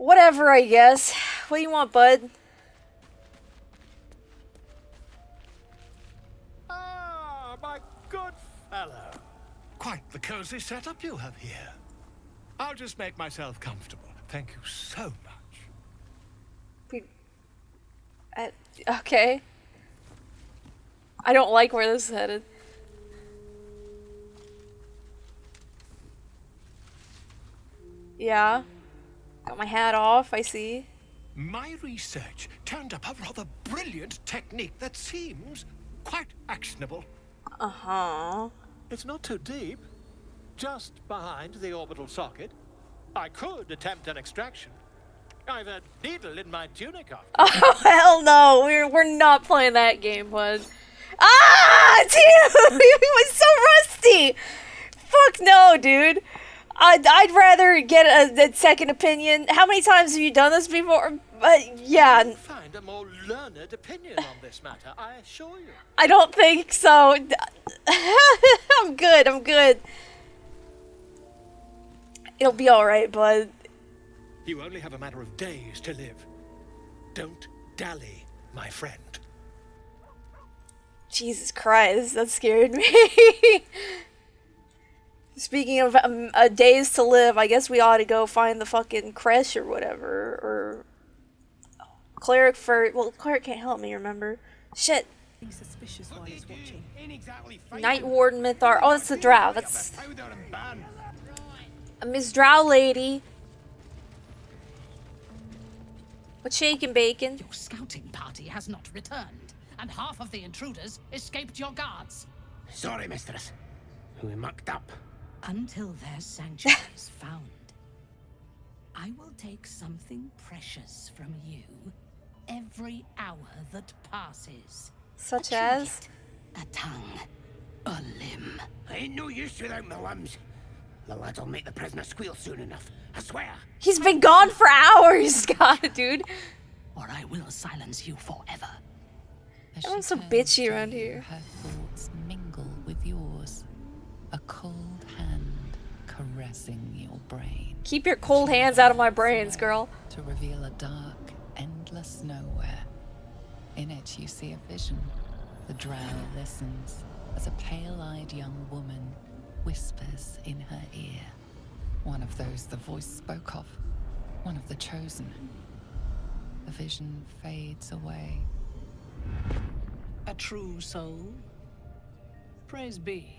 Whatever, I guess. What do you want, bud? Ah, my good fellow. Quite the cozy setup you have here. I'll just make myself comfortable. Thank you so much. Okay. I don't like where this is headed. Yeah. Got my hat off, I see. My research turned up a rather brilliant technique that seems quite actionable. Uh-huh. It's not too deep. Just behind the orbital socket. I could attempt an extraction. I've a needle in my tunic after. Oh, hell no. We're not playing that game, bud. Ah! Dude! It was so rusty! Fuck no, dude. I'd rather get a second opinion. How many times have you done this before? Yeah. You'll find a more learned opinion on this matter, I assure you. I don't think so. I'm good. It'll be alright, bud. You only have a matter of days to live. Don't dally, my friend. Jesus Christ, that scared me. Speaking of days to live, I guess we ought to go find the fucking creche or whatever. Or cleric for... Well, cleric can't help me, remember? Shit. Suspicious one is watching. Night Warden Minthara. Oh, that's the drow. That's... a Miss Drow lady. What's shaking, bacon? Your scouting party has not returned, and half of the intruders escaped your guards. Sorry, mistress. We mucked up. Until their sanctuary is found, I will take something precious from you every hour that passes. Such A as? trinket, a tongue, a limb. I ain't no use without my limbs. The lads'll make the prisoner squeal soon enough. I swear. He's been gone for hours, God, dude. Or I will silence you forever. Everyone's so bitchy around here. Her thoughts mingle with yours. A cold hand caressing your brain. Keep your cold hands out of my brains, girl. To reveal a dark, endless nowhere. In it you see a vision. The drow listens as a pale-eyed young woman whispers in her ear. One of those the voice spoke of. One of the chosen. The vision fades away. A true soul. Praise be.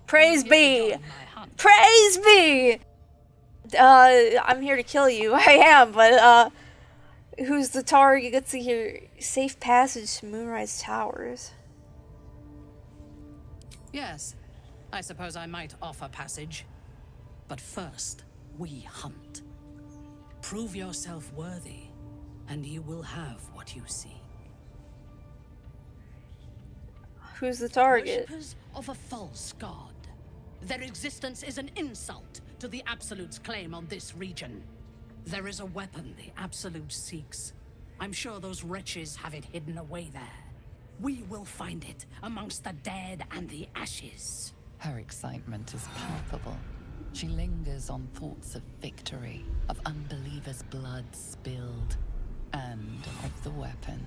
Praise be! Praise be! I'm here to kill you. I am, but, who's the target? Let's see here. Safe passage to Moonrise Towers. Yes, I suppose I might offer passage. But first, we hunt. Prove yourself worthy, and you will have what you seek. Who's the target? Worshippers of a false god. Their existence is an insult to the Absolute's claim on this region. There is a weapon the Absolute seeks. I'm sure those wretches have it hidden away there. We will find it amongst the dead and the ashes. Her excitement is palpable. She lingers on thoughts of victory, of unbelievers' blood spilled, and of the weapon.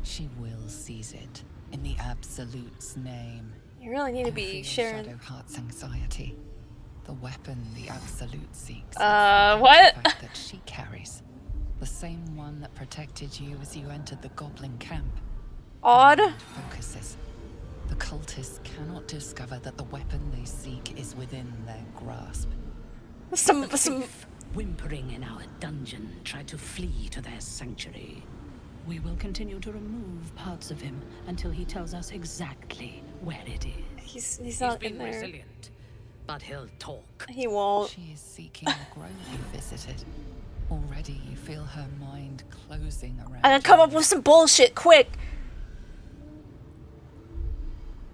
She will seize it in the Absolute's name. You really need to be sharing. Shadowheart's anxiety. The weapon the Absolute seeks. What? That she carries. The same one that protected you as you entered the goblin camp. Odd. Focuses. The cultists cannot discover that the weapon they seek is within their grasp. Some Whimpering in our dungeon, tried to flee to their sanctuary. We will continue to remove parts of him until he tells us exactly where it is. He's not in been there. resilient, but he'll talk. He won't. She is seeking the grove you visited. Already you feel her mind closing around. I'm gonna come up with some bullshit quick.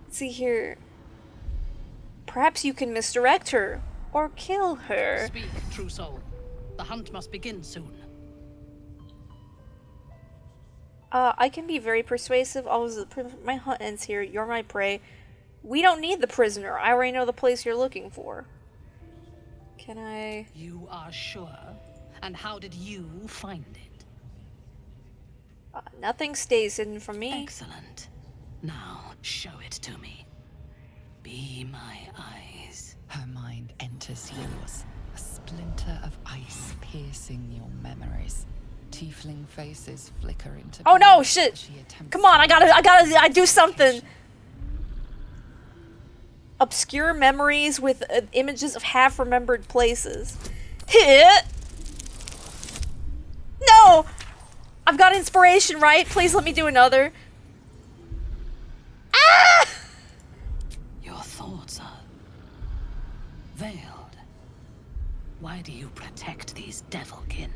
Let's see here. Perhaps you can misdirect her or kill her. Speak, true soul. The hunt must begin soon. I can be very persuasive. My hunt ends here. You're my prey. We don't need the prisoner. I already know the place you're looking for. Can I... You are sure? And how did you find it? Nothing stays hidden from me. Excellent. Now, show it to me. Be my eyes. Her mind enters yours, a splinter of ice piercing your memories. Tiefling faces flicker into Oh no, view shit! as she attempts Come on, to I do something! Obscure memories with images of half-remembered places. Hit! No! I've got inspiration, right? Please let me do another. Ah! Your thoughts are veiled. Why do you protect these devilkin?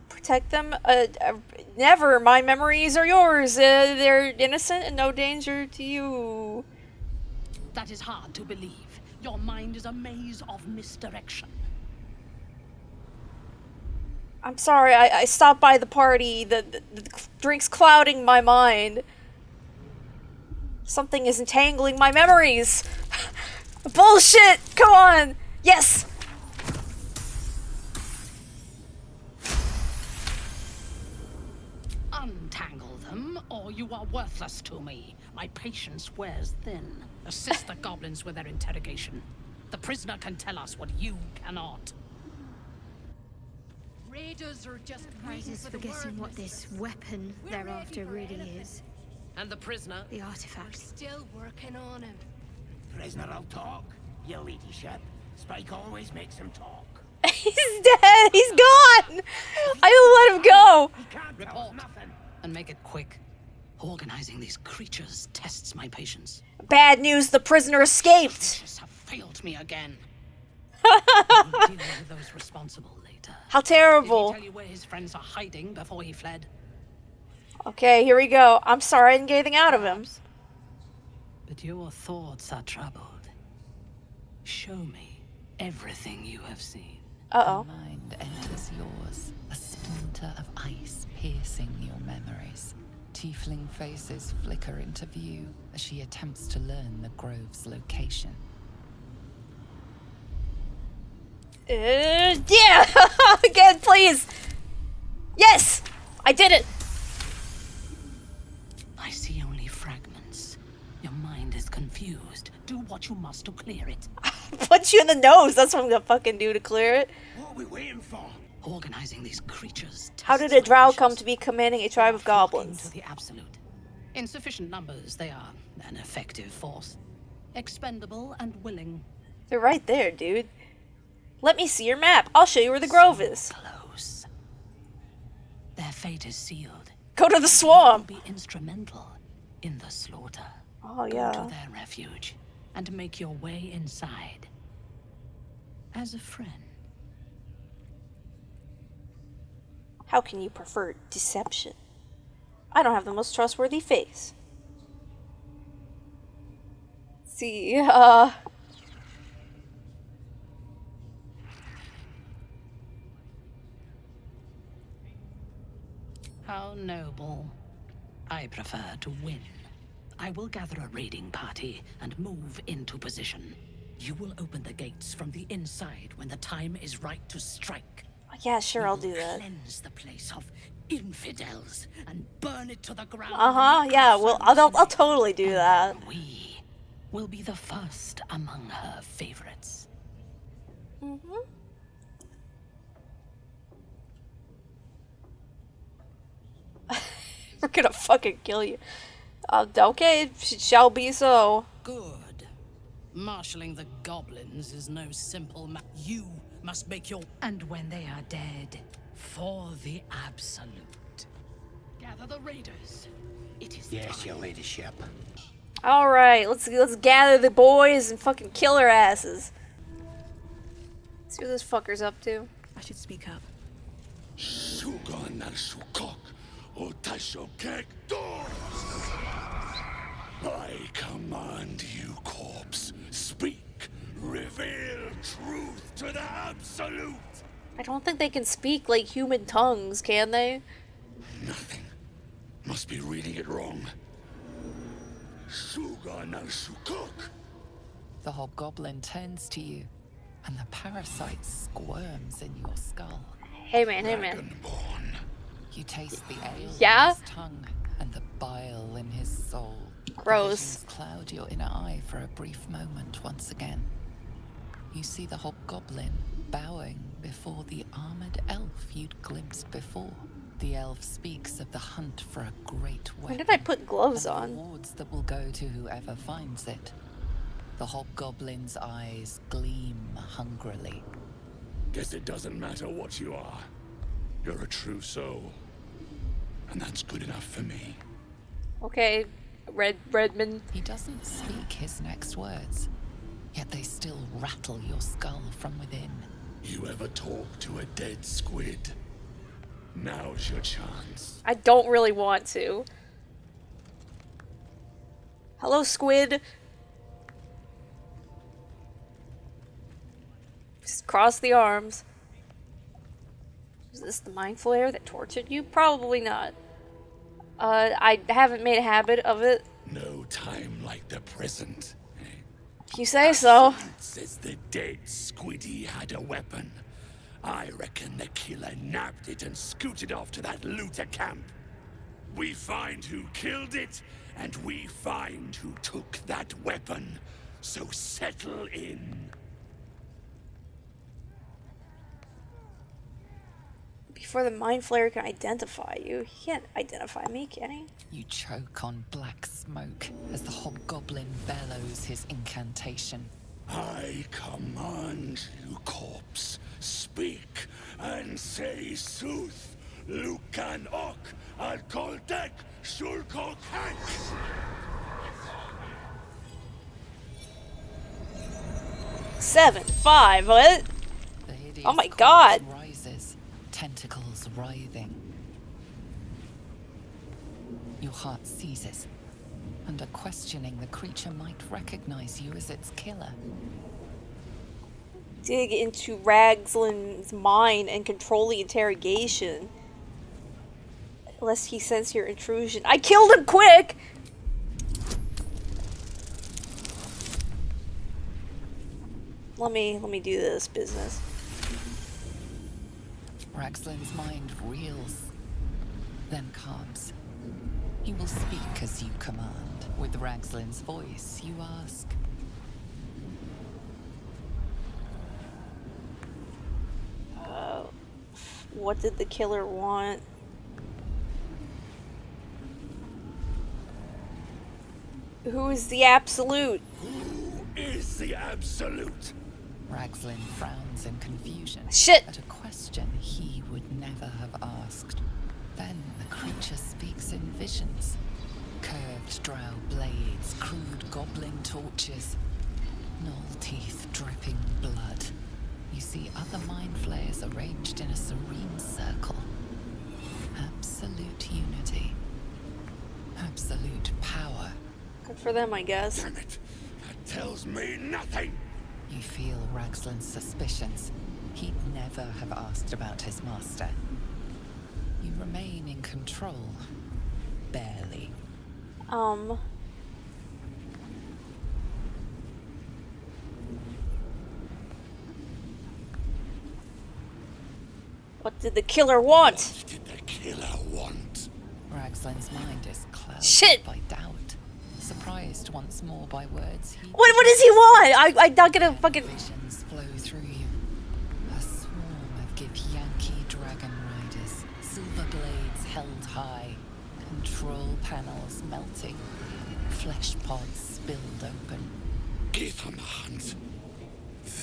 Protect them? Never. My memories are yours. They're innocent and no danger to you. That is hard to believe. Your mind is a maze of misdirection. I'm sorry, I stopped by the party. The drink's clouding my mind. Something is entangling my memories. Bullshit! Come on! Yes! Untangle them, or you are worthless to me. My patience wears thin. Assist the goblins with their interrogation. The prisoner can tell us what you cannot. Raiders are just Prizes for guessing what this weapon they're after really is. And the prisoner? The artifact. still working on him. Prisoner will talk, your ladyship. Spike always makes him talk. He's dead! He's gone! I let him go! He can't tell us Report. nothing. And make it quick. Organizing these creatures tests my patience. Bad news, the prisoner escaped! Creatures have failed me again. We'll deal with those responsible later. How Did he terrible. tell you where his friends are hiding before he fled? Okay, here we go. I'm sorry I didn't get anything out of him. But your thoughts are troubled. Show me everything you have seen. Her Uh-oh. mind enters yours, a splinter of ice piercing your memories. Tiefling faces flicker into view as she attempts to learn the grove's location. Yeah! Again, please! Yes! I did it! I see only fragments. Your mind is confused. Do what you must to clear it. Punch you in the nose, that's what I'm gonna fucking do to clear it. What are we waiting for? Organizing these creatures. How did a tests my drow patience. come to be commanding a tribe of Flocking goblins? to the absolute. In sufficient numbers, they are an effective force. Expendable and willing. They're right there, dude. Let me see your map. I'll show you where the grove is. Close. Their fate is sealed. Go to the Will swamp. be instrumental in the slaughter. Oh, Go yeah. to their refuge and make your way inside. As a friend. How can you prefer deception? I don't have the most trustworthy face. See, How noble. I prefer to win. I will gather a raiding party and move into position. You will open the gates from the inside when the time is right to strike. yeah, sure, We I'll will do that. Cleanse the place of infidels and burn it to the ground. Uh-huh, yeah, well, I'll totally do that. We will be the first among her favorites. Mm-hmm. We're gonna fucking kill you. Okay, it shall be so. Good. Marshalling the goblins is no simple You must make your... And when they are dead, for the absolute. Gather the raiders. It is Yes, time. your ladyship. All right, let's gather the boys and fucking kill their asses. See what this fucker's up to. I should speak up. Sugan al Sukok, Otasho Kek Doors. I command you, corpse. Speak. Reveal truth to the absolute. I don't think they can speak like human tongues, can they? Nothing. Must be reading it wrong. Sugan al Sukok. The hobgoblin turns to you, and the parasite squirms in your skull. Hey man, hey man. Dragonborn. You taste the ale Yeah? in his tongue and the bile in his soul. Gross. The visions cloud your inner eye for a brief moment once again. You see the hobgoblin bowing before the armored elf you'd glimpsed before. The elf speaks of the hunt for a great weapon. When did I put gloves and the on? rewards that will go to whoever finds it. The hobgoblin's eyes gleam hungrily. Guess it doesn't matter what you are. You're a true soul. And that's good enough for me. Okay, Redmond. He doesn't speak his next words, yet they still rattle your skull from within. You ever talk to a dead squid? Now's your chance. I don't really want to. Hello, Squid. Just cross the arms. Is this the mind flare that tortured you? Probably not. I haven't made a habit of it. No time like the present. If you say so. Says the dead squiddy had a weapon. I reckon the killer nabbed it and scooted off to that looter camp. We find who killed it, and we find who took that weapon. So settle in. Before the mind flare can identify you, he can't identify me, can he? You choke on black smoke as the hobgoblin bellows his incantation. I command you, corpse, speak and say sooth. Lucan ok al koldek shulko kank. 7-5, what? The hideous Oh my corpse God. rises, tentacles writhing. Your heart seizes. Under questioning, the creature might recognize you as its killer. Dig into Ragzlin's mind and control the interrogation. Lest he sense your intrusion. I killed him quick! Let me do this business. Ragzlin's mind reels, then calms. He will speak as you command. With Ragzlin's voice, you ask. What did the killer want? Who is the Absolute? Who is the absolute? Ragzlin frowns in confusion. Shit! At a question he would never have asked. Then the creature speaks in visions. Curved drow blades, crude goblin torches, gnoll teeth dripping blood. You see other mind flayers arranged in a serene circle. Absolute unity. Absolute power. Good for them, I guess. Damn it. That tells me nothing. You feel Ragzlin's suspicions. He'd never have asked about his master. You remain in control. Barely. What did the killer want? What did the killer want? Ragzlin's mind is clouded Shit. by doubt. Surprised once more by words he... What does he want? I'm not gonna fucking... Visions flow through you. A swarm of Githyanki dragon riders. Silver blades held high. Control panels melting. Flesh pods spilled open. Get on the hunt.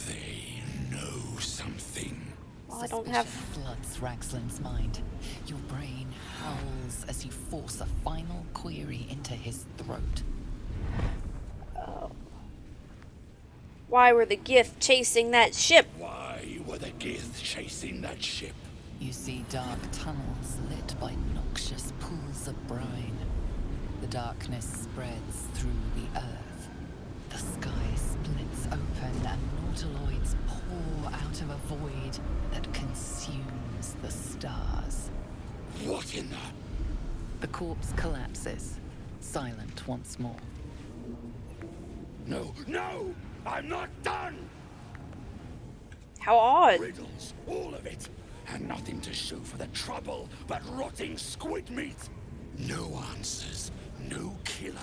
They know something. Well, I don't Suspicion have... floods Ragzlin's mind. Your brain howls as you force a final query into his throat. Why were the Gith chasing that ship? Why were the Gith chasing that ship? You see dark tunnels lit by noxious pools of brine. The darkness spreads through the earth. The sky splits open and nautiloids pour out of a void that consumes the stars. What in the... The corpse collapses, silent once more. No, no! I'm not done! How odd. Riddles, all of it. And nothing to show for the trouble but rotting squid meat. No answers, no killer,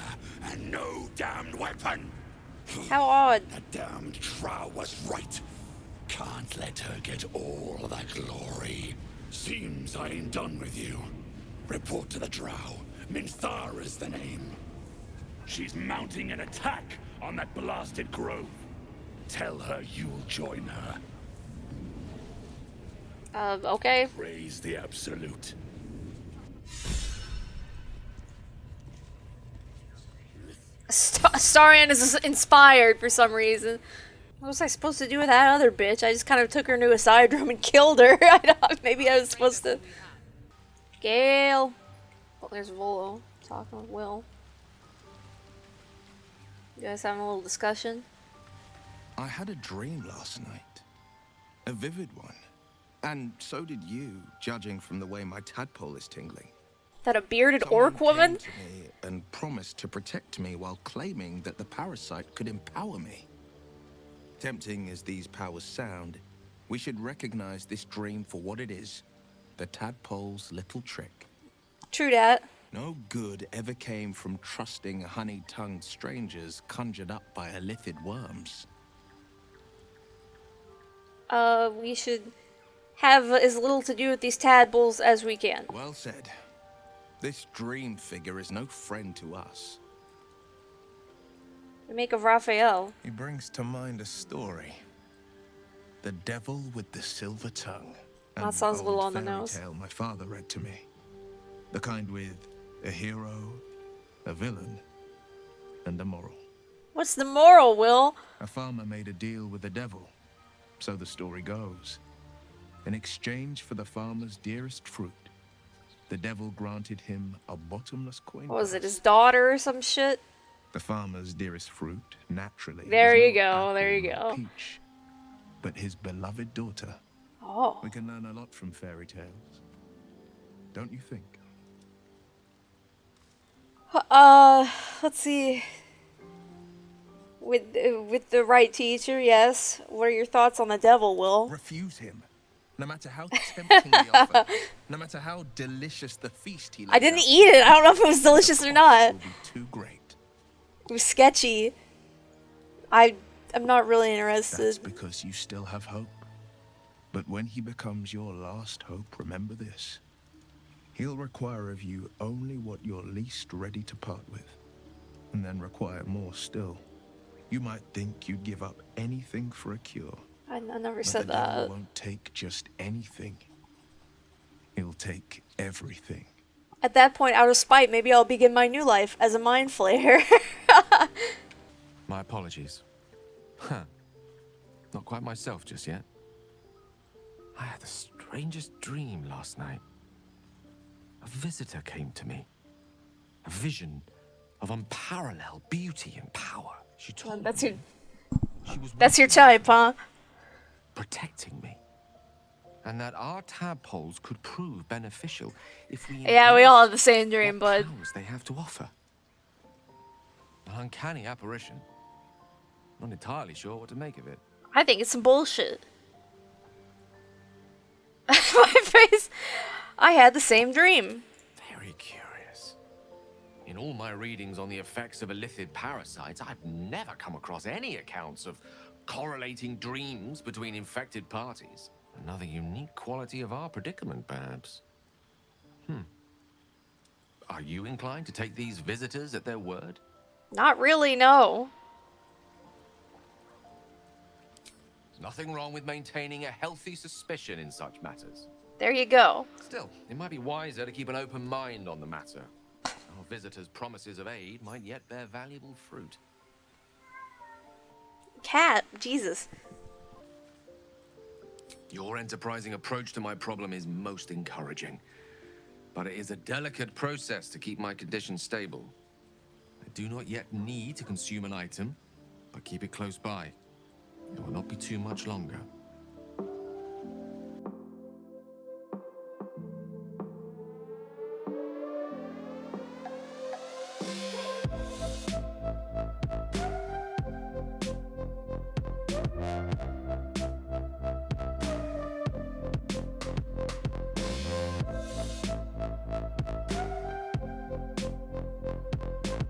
and no damned weapon. How odd. The damned Drow was right. Can't let her get all the glory. Seems I ain't done with you. Report to the Drow. Minthara's the name. She's mounting an attack on that blasted grove. Tell her you'll join her. Okay. Praise the Absolute. Starian is inspired for some reason. What was I supposed to do with that other bitch? I just kind of took her into a side room and killed her. I don't, maybe I was supposed to. Gale. Oh, there's Volo talking with Will. You guys having a little discussion? I had a dream last night. A vivid one. And so did you, judging from the way my tadpole is tingling. That a bearded Someone orc woman? came to me and promised to protect me while claiming that the parasite could empower me. Tempting as these powers sound, we should recognize this dream for what it is. The tadpole's little trick. True dat. No good ever came from trusting honey-tongued strangers conjured up by illithid worms. We should have as little to do with these tadpoles as we can. Well said. This dream figure is no friend to us. We make of Raphael. He brings to mind a story. The Devil with the Silver Tongue. That sounds a little on the fairy nose. Tale my father read to me. The kind with a hero, a villain, and a moral. What's the moral, Will? A farmer made a deal with the devil, so the story goes. In exchange for the farmer's dearest fruit, the devil granted him a bottomless coin. What was it, purse. his daughter or some shit? The farmer's dearest fruit, naturally. There was you not go, apple there you nor go. Peach, but his beloved daughter. Oh. We can learn a lot from fairy tales, don't you think? Let's see. With the right teacher, yes. What are your thoughts on the devil, Will? Refuse him. No matter how tempting the offer, no matter how delicious the feast he laid I didn't out, eat it. I don't know if it was delicious or not. will be too great. It was sketchy. I'm not really That's interested. because you still have hope. But when he becomes your last hope, remember this. He'll require of you only what you're least ready to part with, and then require more still. You might think you'd give up anything for a cure. I never But said the devil that. won't take just anything. He'll take everything. At that point, out of spite, maybe I'll begin my new life as a mind flayer. My apologies. Huh. Not quite myself just yet. I had the strangest dream last night. A visitor came to me. A vision of unparalleled beauty and power. She told That's me your she was that's your watching type, huh? protecting me. And that our tadpoles could prove beneficial if we Yeah, we all have embrace the same dream, what bud. powers they have to offer. An uncanny apparition. Not entirely sure what to make of it. I think it's some bullshit. My face. I had the same dream. Very curious. In all my readings on the effects of illithid parasites, I've never come across any accounts of correlating dreams between infected parties. Another unique quality of our predicament, perhaps. Are you inclined to take these visitors at their word? Not really, no. There's nothing wrong with maintaining a healthy suspicion in such matters. There you go. Still, it might be wiser to keep an open mind on the matter. Our visitors' promises of aid might yet bear valuable fruit. Cat, Jesus. Your enterprising approach to my problem is most encouraging. But it is a delicate process to keep my condition stable. I do not yet need to consume an item, but keep it close by. It will not be too much longer.